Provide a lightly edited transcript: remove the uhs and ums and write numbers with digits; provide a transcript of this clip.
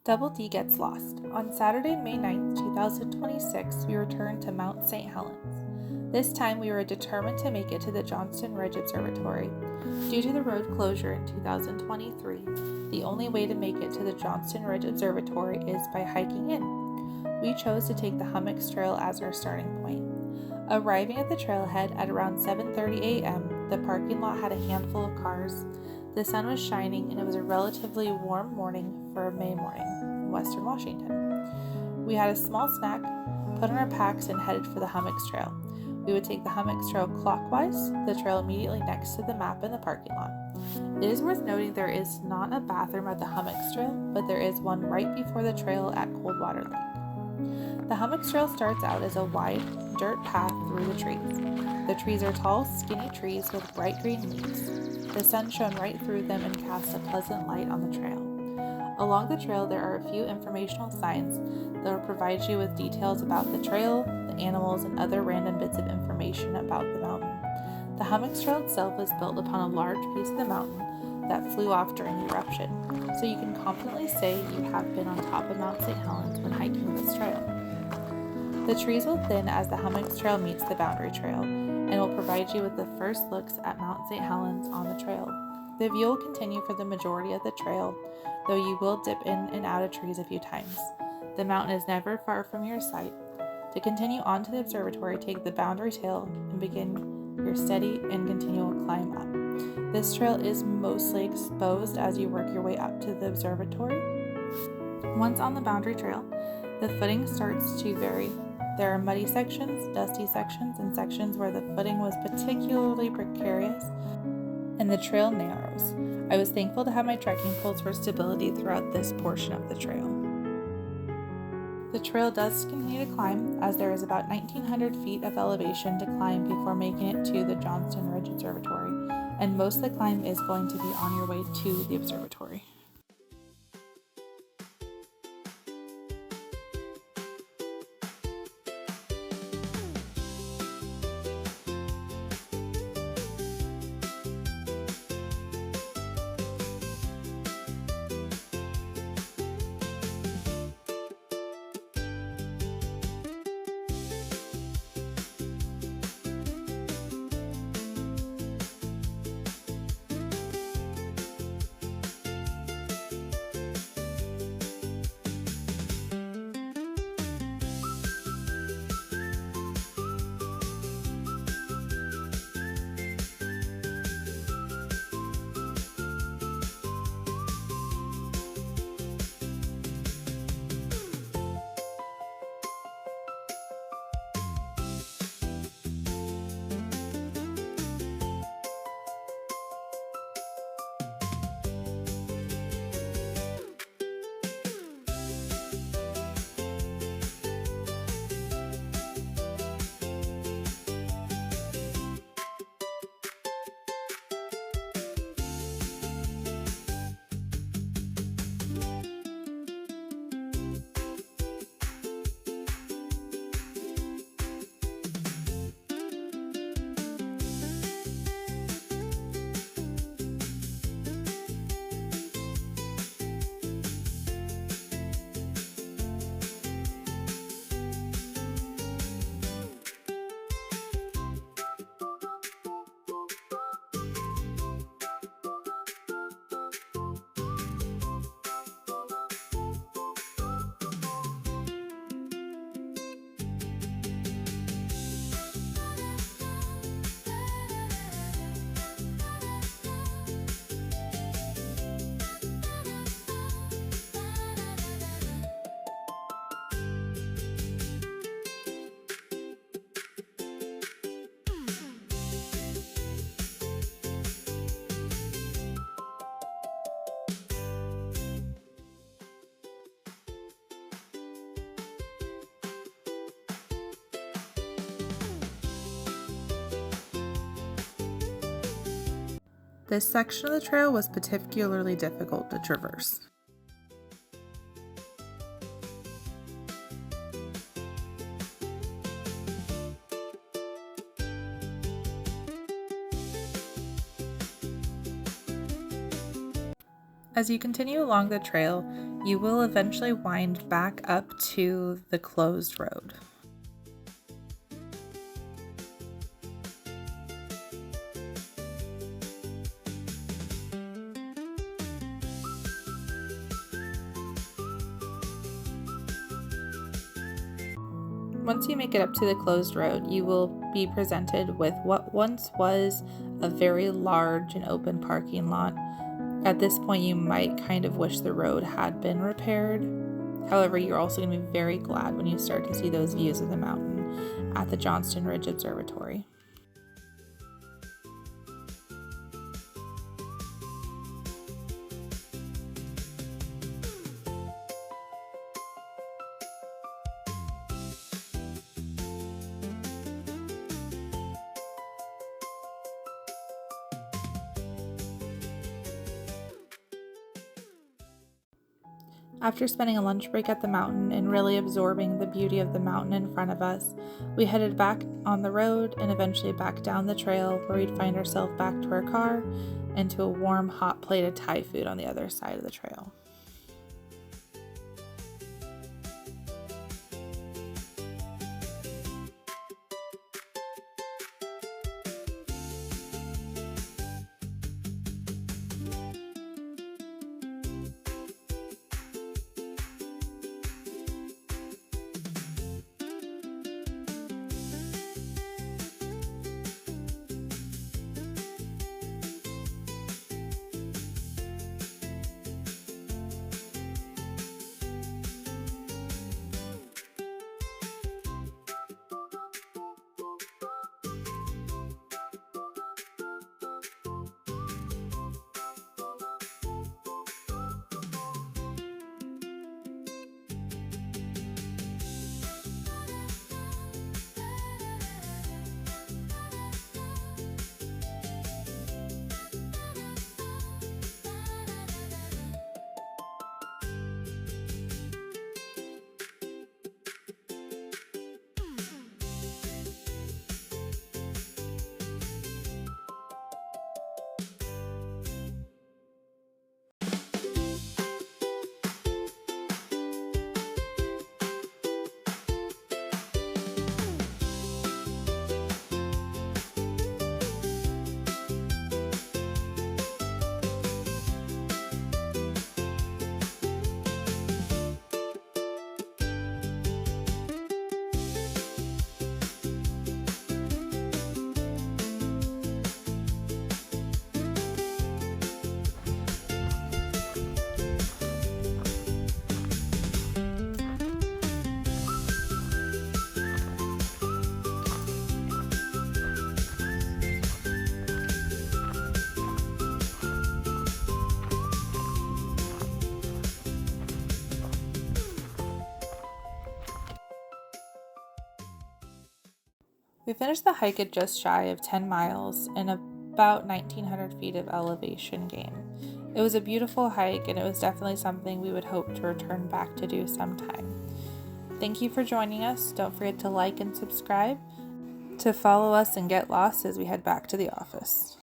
Double D gets lost. On Saturday, May 9th, 2026, we returned to Mount St Helens. This time we were determined to make it to the Johnston Ridge Observatory. Due to the road closure in 2023, the only way to make it to the Johnston Ridge Observatory is by hiking in. We chose to take the Hummocks Trail as our starting point. Arriving at the trailhead at around 7:30 a.m., the parking lot had a handful of cars. The sun was shining and it was a relatively warm morning for a May morning in Western Washington. We had a small snack, put on our packs, and headed for the Hummocks Trail. We would take the Hummocks Trail clockwise, the trail immediately next to the map in the parking lot. It is worth noting there is not a bathroom at the Hummocks Trail, but there is one right before the trail at Coldwater Lake. The Hummocks Trail starts out as a wide dirt path through the trees. The trees are tall, skinny trees with bright green leaves. The sun shone right through them and cast a pleasant light on the trail. Along the trail, there are a few informational signs that will provide you with details about the trail, the animals, and other random bits of information about the mountain. The Hummocks Trail itself is built upon a large piece of the mountain that flew off during the eruption, so you can confidently say you have been on top of Mount St Helens when hiking this trail. The trees will thin as the Hummocks Trail meets the Boundary Trail, and will provide you with the first looks at Mount St Helens on the trail. The view will continue for the majority of the trail, though you will dip in and out of trees a few times. The mountain is never far from your sight. To continue on to the observatory, take the Boundary Trail and begin your steady and continual climb up. This trail is mostly exposed as you work your way up to the observatory. Once on the Boundary Trail, the footing starts to vary. There are muddy sections, dusty sections, and sections where the footing was particularly precarious and the trail narrows. I was thankful to have my trekking poles for stability throughout this portion of the trail. The trail does continue to climb, as there is about 1,900 feet of elevation to climb before making it to the Johnston Ridge Observatory, and most of the climb is going to be on your way to the observatory. This section of the trail was particularly difficult to traverse. As you continue along the trail, You will eventually wind back up to the closed road. Once you make it up to the closed road, you will be presented with what once was a very large and open parking lot. At this point, you might kind of wish the road had been repaired. However, you're also going to be very glad when you start to see those views of the mountain at the Johnston Ridge Observatory. After spending a lunch break at the mountain and really absorbing the beauty of the mountain in front of us, we headed back on the road and eventually back down the trail where we'd find ourselves back to our car and to a warm, hot plate of Thai food on the other side of the trail. We finished the hike at just shy of 10 miles and about 1,900 feet of elevation gain. It was a beautiful hike, and it was definitely something we would hope to return back to do sometime. Thank you for joining us. Don't forget to like and subscribe to follow us and get lost as we head back to the office.